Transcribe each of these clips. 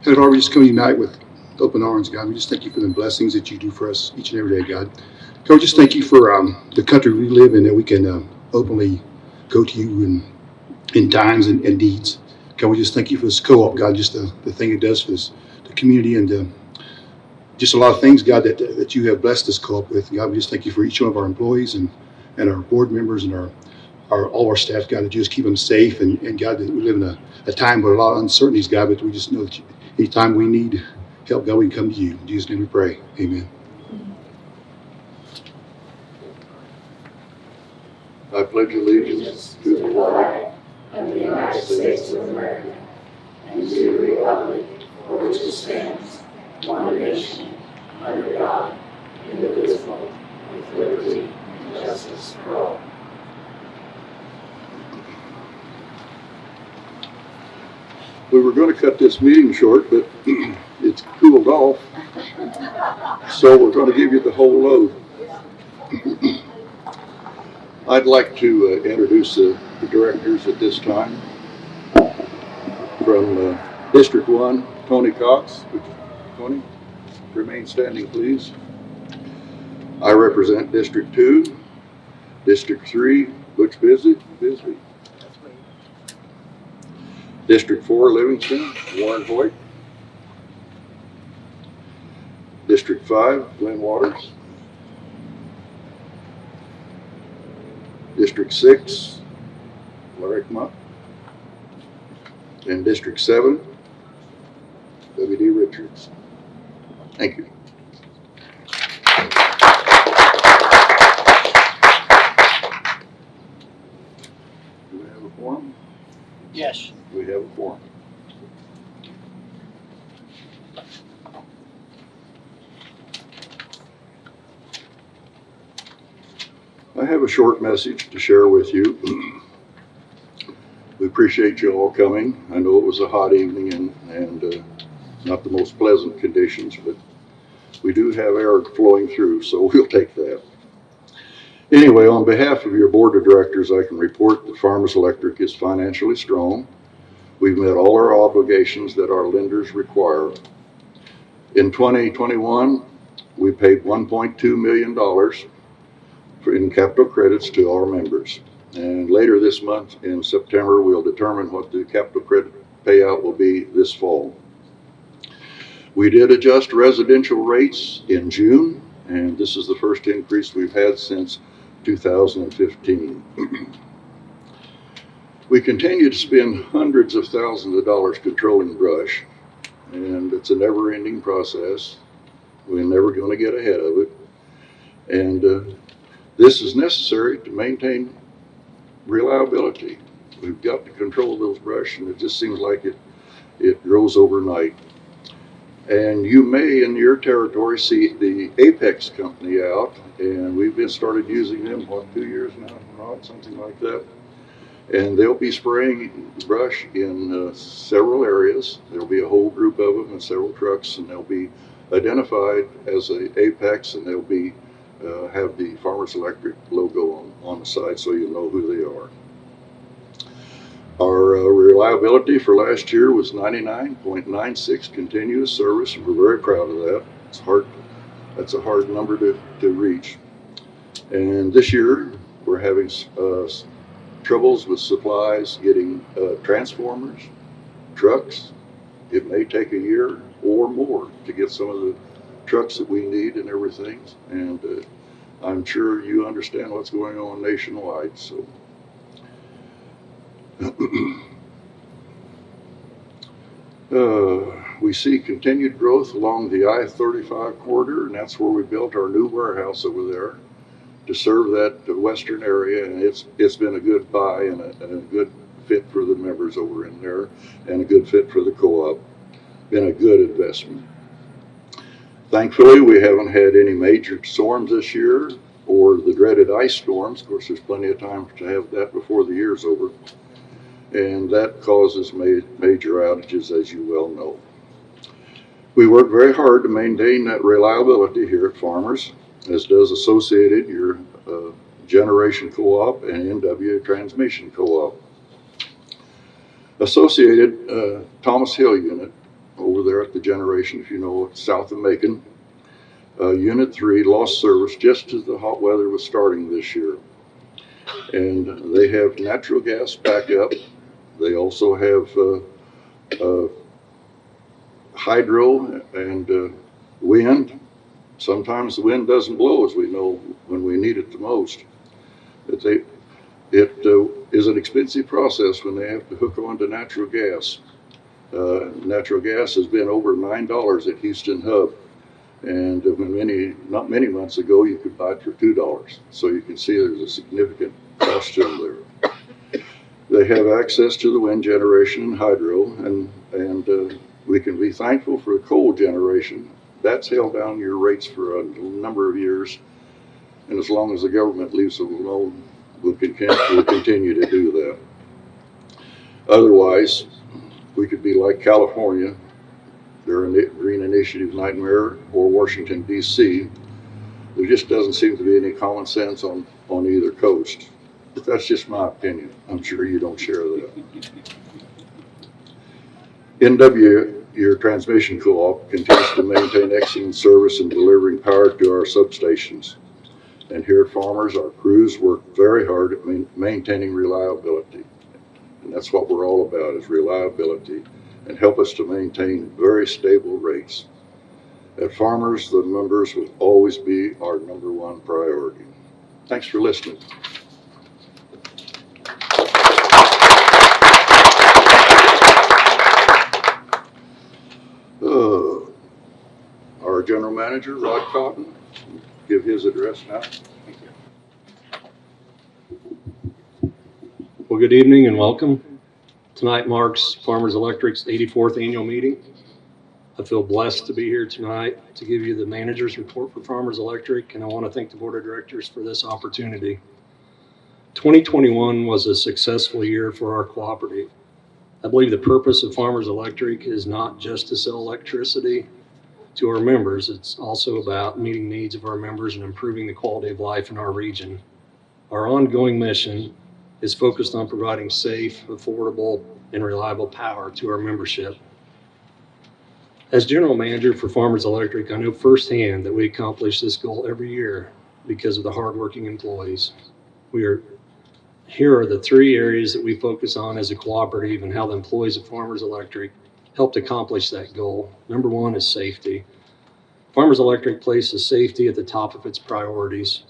Heavenly Father, we just come tonight with open arms, God. We just thank you for the blessings that you do for us each and every day, God. God, we just thank you for the country we live in, that we can openly go to you in times and deeds. God, we just thank you for this co-op, God, just the thing it does for this, the community, and just a lot of things, God, that you have blessed this co-op with. God, we just thank you for each one of our employees and our board members and all our staff, God, that you just keep them safe. And God, that we live in a time with a lot of uncertainties, God, but we just know that anytime we need help, God, we can come to you. In Jesus' name we pray. Amen. I pledge allegiance to the flag of the United States of America and to the republic for which it stands, one nation, under God, indivisible, with liberty and justice for all. We were going to cut this meeting short, but it's cooled off, so we're going to give you the whole load. I'd like to introduce the directors at this time. From District 1, Tony Cox. Tony, remain standing, please. I represent District 2. District 3, Butch Bisbee. District 4, Livingston, Warren Hoyt. District 5, Glenn Waters. District 6, Larry Muck. And District 7, W.D. Richards. Thank you. Do we have a quorum? Yes. We have a quorum. I have a short message to share with you. We appreciate you all coming. I know it was a hot evening and not the most pleasant conditions, but we do have air flowing through, so we'll take that. Anyway, on behalf of your board of directors, I can report that Farmers Electric is financially strong. We've met all our obligations that our lenders require. In 2021, we paid $1.2 million in capital credits to our members. And later this month, in September, we'll determine what the capital credit payout will be this fall. We did adjust residential rates in June, and this is the first increase we've had since 2015. We continue to spend hundreds of thousands of dollars controlling brush, and it's a never-ending process. We're never going to get ahead of it. And this is necessary to maintain reliability. We've got to control those brush, and it just seems like it grows overnight. And you may in your territory see the Apex company out, and we've been started using them, 2 years now, Rod, something like that. And they'll be spraying brush in several areas. There'll be a whole group of them in several trucks, and they'll be identified as a Apex, and they'll be have the Farmers Electric logo on the side, so you'll know who they are. Our reliability for last year was 99.96 continuous service, and we're very proud of that. It's hard. That's a hard number to reach. And this year, we're having troubles with supplies, getting transformers, trucks. It may take a year or more to get some of the trucks that we need and everything. And I'm sure you understand what's going on nationwide. So. We see continued growth along the I-35 corridor, and that's where we built our new warehouse over there to serve that western area, and it's been a good buy and a good fit for the members over in there, and a good fit for the co-op. Been a good investment. Thankfully, we haven't had any major storms this year or the dreaded ice storms. Of course, there's plenty of time to have that before the year's over. And that causes major outages, as you well know. We work very hard to maintain that reliability here at Farmers, as does Associated, your generation co-op, and NW transmission co-op. Associated Thomas Hill unit over there at the generation, if you know, south of Macon. Unit 3 lost service just as the hot weather was starting this year. And they have natural gas backup. They also have hydro and wind. Sometimes the wind doesn't blow, as we know, when we need it the most. It is an expensive process when they have to hook on to natural gas. Natural gas has been over $9 at Houston Hub. And not many months ago, you could buy it for $2. So you can see there's a significant cost to them there. They have access to the wind generation and hydro, and we can be thankful for the coal generation. That's held down your rates for a number of years. And as long as the government leaves it alone, we'll continue to do that. Otherwise, we could be like California, their green initiative nightmare, or Washington, D.C. There just doesn't seem to be any common sense on either coast. But that's just my opinion. I'm sure you don't share that. NW, your transmission co-op, continues to maintain excellent service in delivering power to our substations. And here at Farmers, our crews work very hard at maintaining reliability. And that's what we're all about, is reliability, and help us to maintain very stable rates. At Farmers, the members will always be our number one priority. Thanks for listening. Our General Manager, Rod Cotton, give his address now. Thank you. Well, good evening and welcome. Tonight marks Farmers Electric's 84th annual meeting. I feel blessed to be here tonight to give you the manager's report for Farmers Electric, and I want to thank the board of directors for this opportunity. 2021 was a successful year for our cooperative. I believe the purpose of Farmers Electric is not just to sell electricity to our members. It's also about meeting needs of our members and improving the quality of life in our region. Our ongoing mission is focused on providing safe, affordable, and reliable power to our membership. As general manager for Farmers Electric, I know firsthand that we accomplish this goal every year because of the hardworking employees. Here are the three areas that we focus on as a cooperative and how the employees of Farmers Electric helped accomplish that goal. Number one is safety. Farmers Electric places safety at the top of its priorities.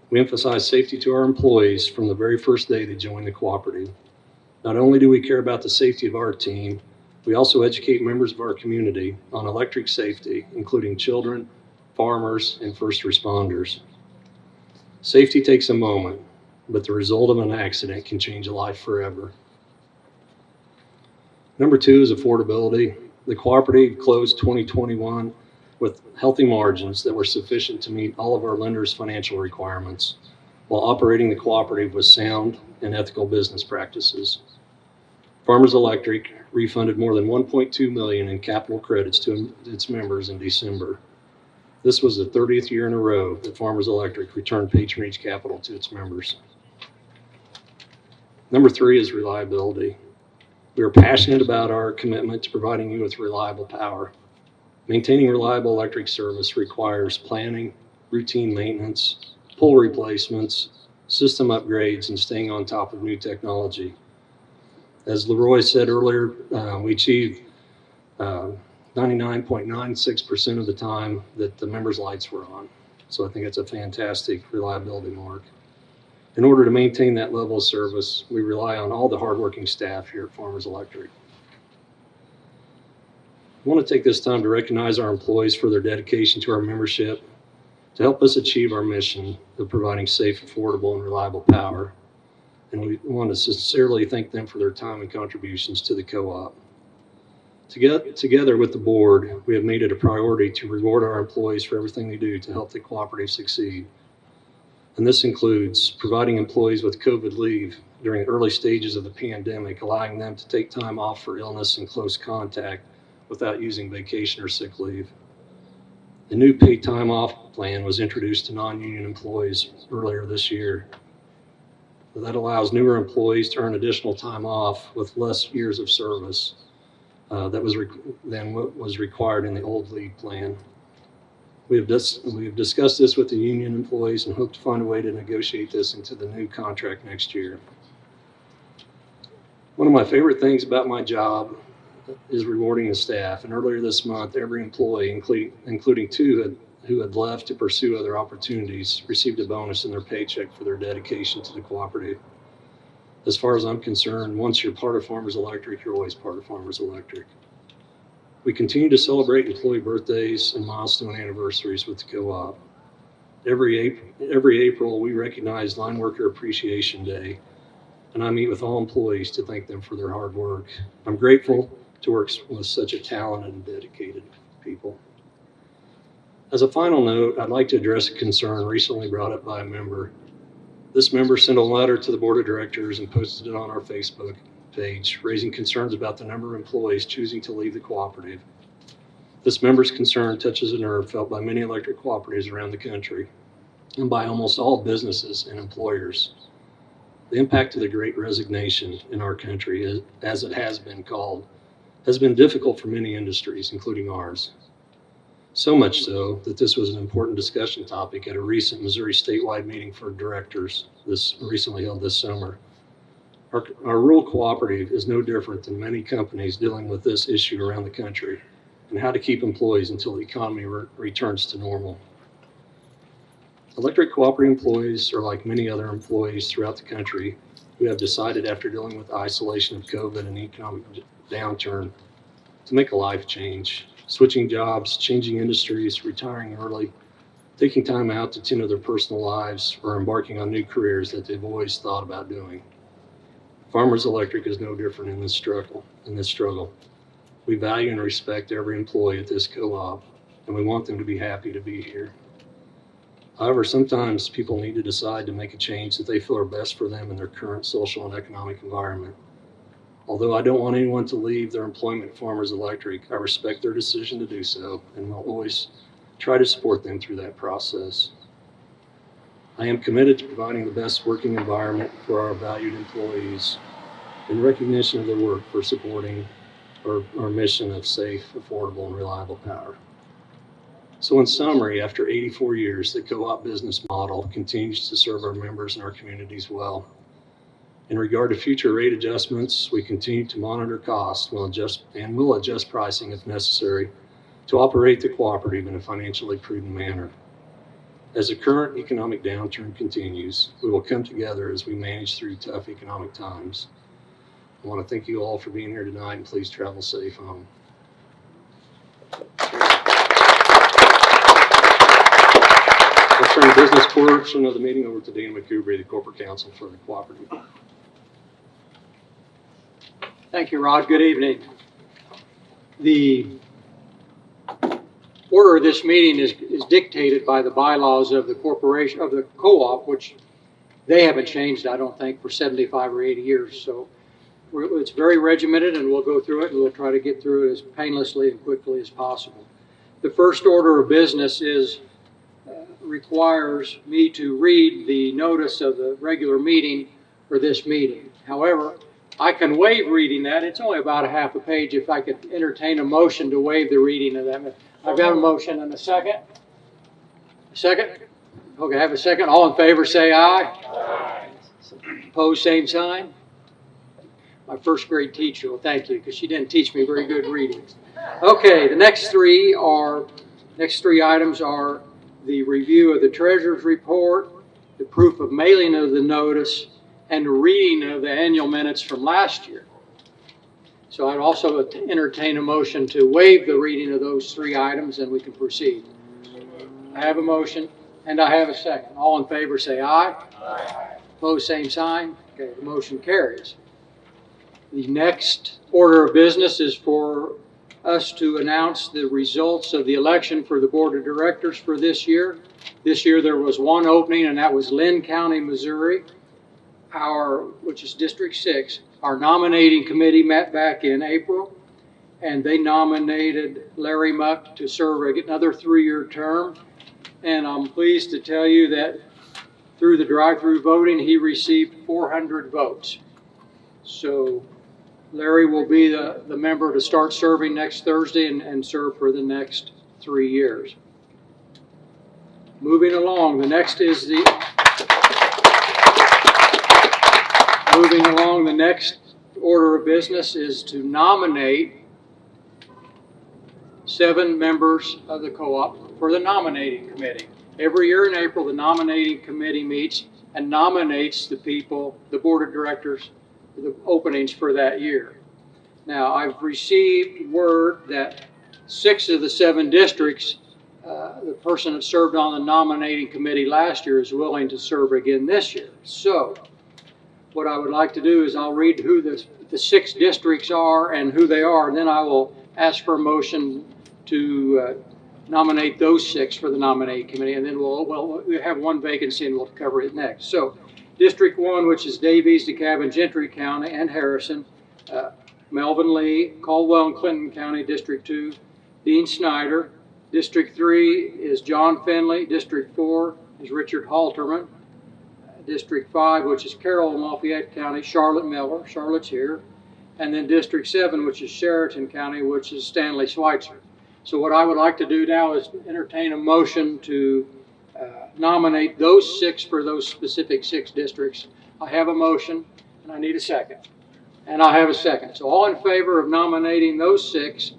We emphasize safety to our employees from the very first day they join the cooperative. Not only do we care about the safety of our team, we also educate members of our community on electric safety, including children, farmers, and first responders. Safety takes a moment, but the result of an accident can change a life forever. Number two is affordability. The cooperative closed 2021 with healthy margins that were sufficient to meet all of our lenders' financial requirements, while operating the cooperative with sound and ethical business practices. Farmers Electric refunded more than $1.2 million in capital credits to its members in December. This was the 30th year in a row that Farmers Electric returned patronage capital to its members. Number three is reliability. We are passionate about our commitment to providing you with reliable power. Maintaining reliable electric service requires planning, routine maintenance, pole replacements, system upgrades, and staying on top of new technology. As Leroy said earlier, we achieved 99.96% of the time that the members' lights were on. So I think it's a fantastic reliability mark. In order to maintain that level of service, we rely on all the hardworking staff here at Farmers Electric. I want to take this time to recognize our employees for their dedication to our membership to help us achieve our mission of providing safe, affordable, and reliable power. And we want to sincerely thank them for their time and contributions to the co-op. Together with the board, we have made it a priority to reward our employees for everything they do to help the cooperative succeed. And this includes providing employees with COVID leave during the early stages of the pandemic, allowing them to take time off for illness and close contact without using vacation or sick leave. The new paid time off plan was introduced to non-union employees earlier this year. That allows newer employees to earn additional time off with less years of service. than what was required in the old leave plan. We have discussed this with the union employees and hope to find a way to negotiate this into the new contract next year. One of my favorite things about my job is rewarding the staff. And earlier this month, every employee, including two who had left to pursue other opportunities, received a bonus in their paycheck for their dedication to the cooperative. As far as I'm concerned, once you're part of Farmers Electric, you're always part of Farmers Electric. We continue to celebrate employee birthdays and milestone anniversaries with the co-op. Every April, we recognize Line Worker Appreciation Day, and I meet with all employees to thank them for their hard work. I'm grateful to work with such a talented and dedicated people. As a final note, I'd like to address a concern recently brought up by a member. This member sent a letter to the board of directors and posted it on our Facebook page, raising concerns about the number of employees choosing to leave the cooperative. This member's concern touches a nerve felt by many electric cooperatives around the country and by almost all businesses and employers. The impact of the Great Resignation in our country, as it has been called, has been difficult for many industries, including ours. So much so that this was an important discussion topic at a recent Missouri statewide meeting for directors recently held this summer. Our rural cooperative is no different than many companies dealing with this issue around the country and how to keep employees until the economy returns to normal. Electric cooperative employees are like many other employees throughout the country who have decided after dealing with the isolation of COVID and economic downturn to make a life change, switching jobs, changing industries, retiring early, taking time out to tend to their personal lives, or embarking on new careers that they've always thought about doing. Farmers Electric is no different in this struggle. We value and respect every employee at this co-op, and we want them to be happy to be here. However, sometimes people need to decide to make a change that they feel are best for them in their current social and economic environment. Although I don't want anyone to leave their employment at Farmers Electric, I respect their decision to do so and will always try to support them through that process. I am committed to providing the best working environment for our valued employees in recognition of their work for supporting our mission of safe, affordable, and reliable power. So in summary, after 84 years, the co-op business model continues to serve our members and our communities well. In regard to future rate adjustments, we continue to monitor costs and will adjust pricing if necessary to operate the cooperative in a financially prudent manner. As the current economic downturn continues, we will come together as we manage through tough economic times. I want to thank you all for being here tonight, and please travel safe home. Let's turn the business portion of the meeting over to Dean McCoubrey, the corporate counsel for the cooperative. Thank you, Rod. Good evening. The order of this meeting is dictated by the bylaws of the corporation, of the co-op, which they haven't changed, I don't think, for 75 or 80 years. So it's very regimented, and we'll go through it, and we'll try to get through it as painlessly and quickly as possible. The first order of business requires me to read the notice of the regular meeting for this meeting. However, I can waive reading that. It's only about a half a page. If I could entertain a motion to waive the reading of that. I've got a motion and a second. A second? Okay, I have a second. All in favor say aye. Aye. Opposed, same sign. My first grade teacher, well, thank you, because she didn't teach me very good readings. Okay, the next three items are the review of the treasurer's report, the proof of mailing of the notice, and the reading of the annual minutes from last year. So I'd also entertain a motion to waive the reading of those three items, and we can proceed. I have a motion, and I have a second. All in favor say aye. Aye. Opposed, same sign. Okay, the motion carries. The next order of business is for us to announce the results of the election for the board of directors for this year. This year there was one opening, and that was Lynn County, Missouri, which is District 6. Our nominating committee met back in April, and they nominated Larry Muck to serve another 3-year term. And I'm pleased to tell you that through the drive-through voting, he received 400 votes. So Larry will be the member to start serving next Thursday and serve for the next 3 years. Moving along, the next order of business is to nominate 7 members of the co-op for the nominating committee. Every year in April, the nominating committee meets and nominates the people, the board of directors, the openings for that year. Now, I've received word that 6 of the 7 districts, the person that served on the nominating committee last year is willing to serve again this year. So, what I would like to do is I'll read who the 6 districts are and who they are, and then I will ask for a motion to nominate those 6 for the nominating committee, and then we'll have 1 vacancy and we'll cover it next. So, District 1, which is Davies, DeKalb, and Gentry County, and Harrison, Melvin Lee, Caldwell and Clinton County. District 2, Dean Snyder. District 3 is John Finley. District 4 is Richard Halterman. District 5, which is Carroll and Lafayette County, Charlotte Miller. Charlotte's here. And then District 7, which is Sheraton County, which is Stanley Schweitzer. So what I would like to do now is entertain a motion to nominate those 6 for those specific 6 districts. I have a motion, and I need a second. And I have a second. So all in favor of nominating those 6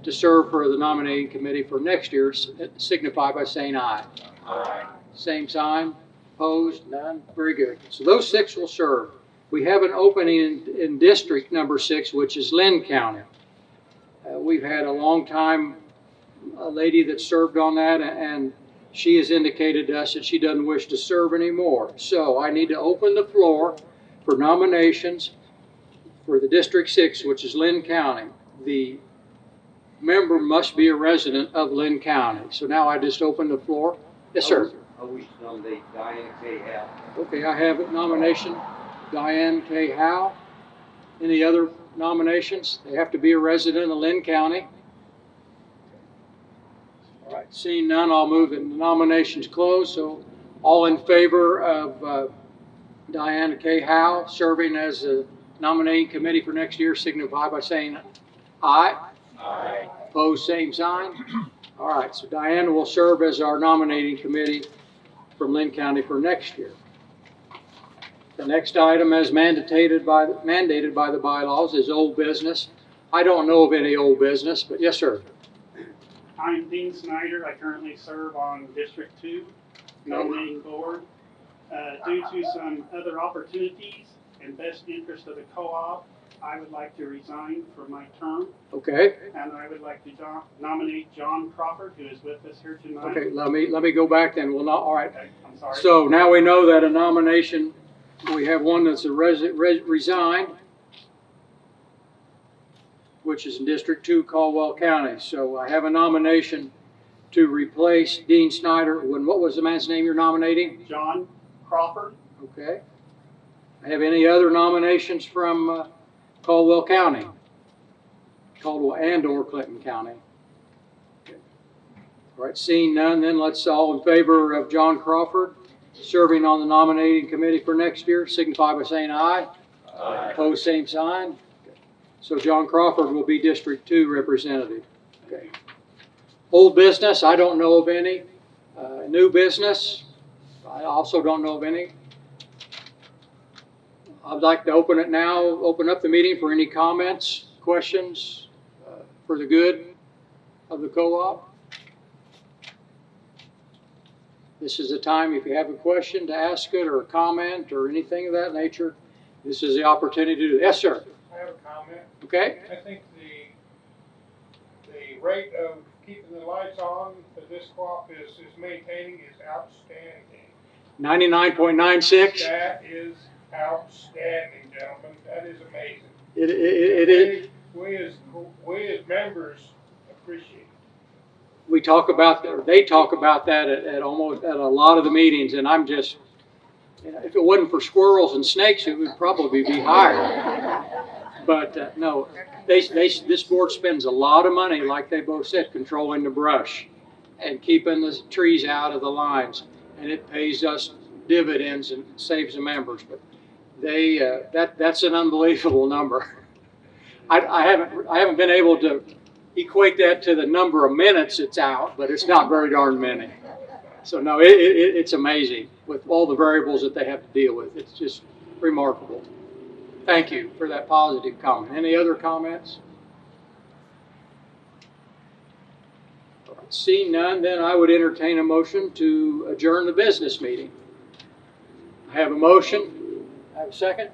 to serve for the nominating committee for next year, signify by saying aye. Aye. Same sign. Opposed? None? Very good. So those 6 will serve. We have an opening in district number 6, which is Lynn County. We've had a long time lady that served on that, and she has indicated to us that she doesn't wish to serve anymore. So I need to open the floor for nominations for the District 6, which is Lynn County. The member must be a resident of Lynn County. So now I just open the floor. Yes, sir. I wish to nominate Diane K. Howe. Okay, I have a nomination, Diane K. Howe. Any other nominations? They have to be a resident of Lynn County. All right, seeing none, I'll move it. The nominations closed. So all in favor of Diane K. Howe serving as a nominating committee for next year signify by saying aye. Aye. Opposed, same sign. All right, so Diane will serve as our nominating committee from Lynn County for next year. The next item, as mandated by the bylaws, is old business. I don't know of any old business, but yes, sir. I'm Dean Snyder. I currently serve on District 2 nominating board. Due to some other opportunities and best interest of the co-op, I would like to resign for my term. Okay. And I would like to nominate John Crawford, who is with us here tonight. Okay. Let me go back then. We'll not. All right. Okay, I'm sorry. So now we know that a nomination. We have one that's resigned, which is in District 2, Caldwell County. So I have a nomination to replace Dean Snyder. What was the man's name you're nominating? John Crawford. Okay. I have any other nominations from Caldwell County? Caldwell and or Clinton County. Okay. All right, seeing none, then let's all in favor of John Crawford serving on the nominating committee for next year signify by saying aye. Aye. Opposed, same sign. Okay. So John Crawford will be District 2 representative. Okay. Old business, I don't know of any. New business, I also don't know of any. I'd like to open up the meeting for any comments, questions for the good of the co-op. This is the time, if you have a question, to ask it or a comment or anything of that nature. This is the opportunity to do. Yes, sir. I have a comment. Okay. I think the rate of keeping the lights on that this co-op is maintaining is outstanding. 99.96. That is outstanding, gentlemen. That is amazing. It is. We as members appreciate it. We talk about, or they talk about that at a lot of the meetings, and I'm just, if it wasn't for squirrels and snakes, it would probably be higher. But no, this board spends a lot of money, like they both said, controlling the brush and keeping the trees out of the lines, and it pays us dividends and saves the members. But that's an unbelievable number. I haven't been able to equate that to the number of minutes it's out, but it's not very darn many. So no, it's amazing with all the variables that they have to deal with. It's just remarkable. Thank you for that positive comment. Any other comments? Seeing none, then I would entertain a motion to adjourn the business meeting. I have a motion. I have a second.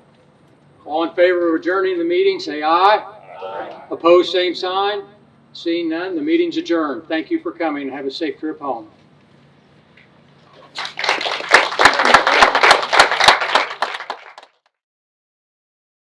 All in favor of adjourning the meeting, say aye. Aye. Opposed, same sign. Seeing none, the meeting's adjourned. Thank you for coming and have a safe trip home.